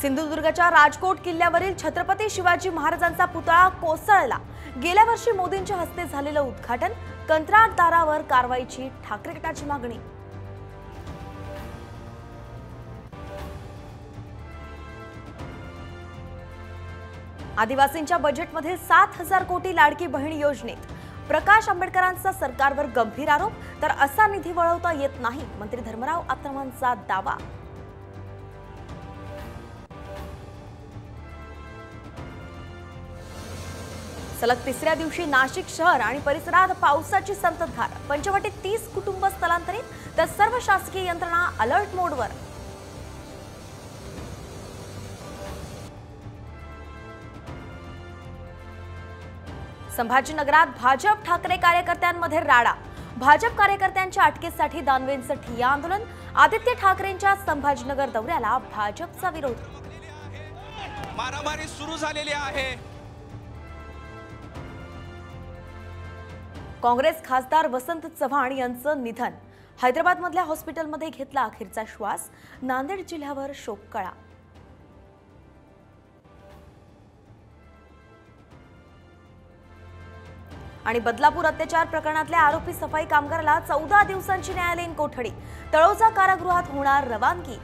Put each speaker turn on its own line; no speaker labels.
सिंधुदुर्गच्या राजकोट किल्ल्यावरील छत्रपती शिवाजी महाराजांचा पुतळा कोसळला। गेल्या वर्षी मोदींच्या हस्ते झालेलं उद्घाटन, कंत्राटदारावर कारवाईची ठाकरे गटाची मागणी। आदिवासींच्या बजेटमध्ये 7,000 कोटी लाडकी बहीण योजनेत प्रकाश आंबेडकरांचा सरकारवर गंभीर आरोप, तर असा निधी वळवता येत नाही, मंत्री धर्मराव आत्रमांचा दावा। सलग तिसऱ्या दिवशी नाशिक शहर आणि परिसरात पावसाची संततधार। पंचवटीत 30 कुटुंब स्थलांतरित, तर सर्व शासकीय यंत्रणा अलर्ट मोडवर। संभाजीनगरात भाजप ठाकरे कार्यकर्त्यांमध्ये राडा। भाजप कार्यकर्त्यांच्या अटकेसाठी दानवेंचं ठिय्या आंदोलन। आदित्य ठाकरेंच्या संभाजीनगर दौऱ्याला भाजपचा विरोध।
मारामारी सुरू झालेली आहे।
काँग्रेस खासदार वसंत चव्हाण यांचं निधन। हैदराबादमधल्या हॉस्पिटलमध्ये घेतला अखेरचा श्वास। नांदेड जिल्ह्यावर शोककळा। आणि बदलापूर अत्याचार प्रकरणातल्या आरोपी सफाई कामगाराला 14 दिवसांची न्यायालयीन कोठडी। तळोजा कारागृहात होणार रवानगी।